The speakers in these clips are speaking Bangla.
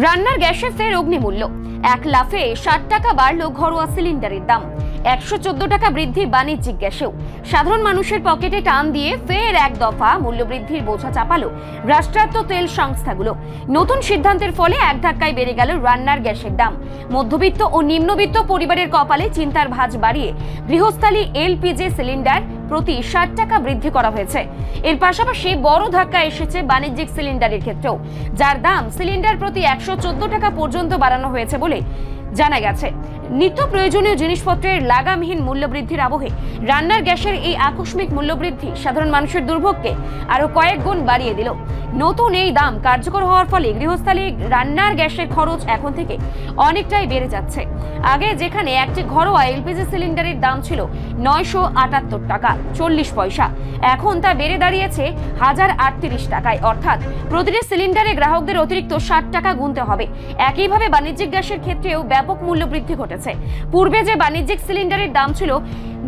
রান্নার গ্যাসে ফের অগ্নিমূল্য, এক লাফে 60 টাকা বাড়ল ঘরোয়া সিলিন্ডারের দাম। 114 টাকা বৃদ্ধি বাণিজ্যিক গ্যাসেও। সাধারণ মানুষের পকেটে টান দিয়ে ফের এক দফা মূল্যবৃদ্ধির বোঝা চাপালো রাষ্ট্রায়ত্ত তেল সংস্থাগুলো। নতুন সিদ্ধান্তের ফলে এক ধাক্কায় বেড়ে গেল রান্নার গ্যাসের দাম। মধ্যবিত্ত ও নিম্নবিত্ত পরিবারের কপালে চিন্তার ভাঁজ বাড়িয়ে গৃহস্থালী এলপিজি সিলিন্ডার প্রতি 60 টাকা বৃদ্ধি করা হয়েছে। এর পাশাপাশি বড় ধাক্কা এসেছে বাণিজ্যিক সিলিন্ডারের ক্ষেত্রেও, যার দাম সিলিন্ডার প্রতি 114 টাকা পর্যন্ত বাড়ানো হয়েছে বলে জানা গেছে। নিত্য প্রয়োজনীয় জিনিসপত্রের লাগামহীন মূল্যবৃদ্ধির আবহে রান্নার গ্যাসের এই আকস্মিক মূল্যবৃদ্ধি সাধারণ মানুষের দুর্ভোগকে আরো কয়েক গুণ বাড়িয়ে দিল। নতুন এই দাম কার্যকর হওয়ার ফলে গৃহস্থালী রান্নার গ্যাসের খরচ এখন থেকে অনেকটাই বেড়ে যাচ্ছে। আগে যেখানে একটি ঘরোয়া এলপিজি সিলিন্ডারের দাম ছিল 978 টাকা 40 পয়সা, এখন তা বেড়ে দাঁড়িয়েছে 1038 টাকায়। অর্থাৎ প্রতিটি সিলিন্ডারে গ্রাহকদের অতিরিক্ত 60 টাকা গুনতে হবে। একইভাবে বাণিজ্যিক গ্যাসের ক্ষেত্রেও ব্যাপক মূল্যবৃদ্ধি ঘটেছে। পূর্বে যে বাণিজ্যিক সিলিন্ডারের দাম ছিল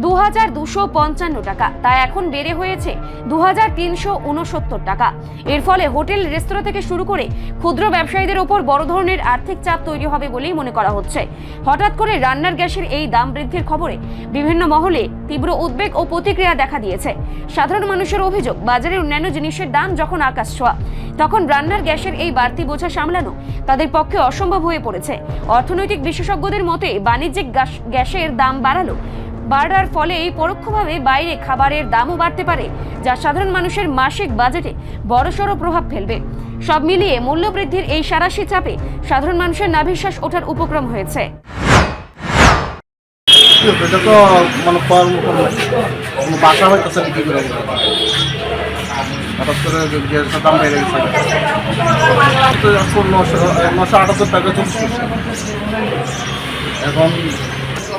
2255 টাকা, তা এখন বেড়ে হয়েছে 2369 টাকা। এর ফলে হোটেল, রেস্তোরাঁ থেকে শুরু করে ক্ষুদ্র ব্যবসায়ীদের উপর বড় ধরনের আর্থিক চাপ তৈরি হবে বলেই মনে করা হচ্ছে। হঠাৎ করে রান্নার গ্যাসের এই দাম বৃদ্ধির খবরে বিভিন্ন মহলে তীব্র উদ্বেগ ও প্রতিক্রিয়া দেখা দিয়েছে। সাধারণ মানুষের অভিযোগ, বাজারে অন্যান্য জিনিসের দাম যখন আকাশ ছোঁয়া, তখন রান্নার গ্যাসের এই বাড়তি বোঝা সামলানো তাদের পক্ষে অসম্ভব হয়ে পড়েছে। অর্থনৈতিক বিশেষজ্ঞদের মতে বাণিজ্যিক গ্যাসের দাম বাড়ার ফলে পরোক্ষভাবে বাইরে খাবারের দামও বাড়তে পারে, যা সাধারণ মানুষের মাসিক বাজেটে বড়সড় প্রভাব ফেলবে। সব মিলিয়ে মূল্যবৃদ্ধির এই সাঁড়াশি চাপে সাধারণ মানুষের নাভিশ্বাস ওঠার উপক্রম হয়েছে। এটা তো মানে বাসা হইতেছে বিক্রি করে হঠাৎ করে গ্যাসের দাম বেড়ে গেছে। 978 টাকা চলছে এখন।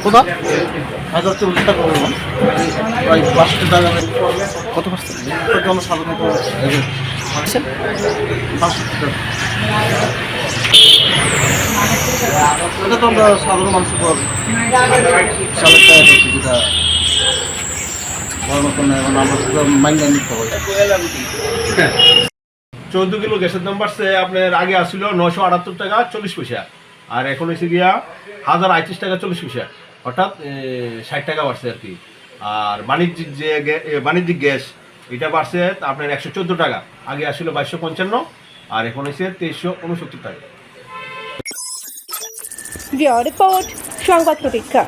কোথা 1040 টাকা বললাম, প্রায় 5 টাকা। কত পার্সেন্ট জনসাধারণত 5 টাকা। এটা তো আমরা সাধারণ মানুষের পর যেটা বড় মতন এখন আমরা মাইন্ড নিতে হয়। 14 কিলো গ্যাসের দাম বাড়ছে। আপনার আগে আসছিল 978 টাকা 40 পয়সা, আর এখন এসে গিয়া 1038 টাকা 40 পয়সা, অর্থাৎ 60 টাকা বাড়ছে আর কি। আর বাণিজ্যিক গ্যাস এটা বাড়ছে আপনার 114 টাকা, আগে আসছিল 2255, আর এখন এসে 2369 টাকা। রিপোর্ট সংবাদ প্রতীক্ষা।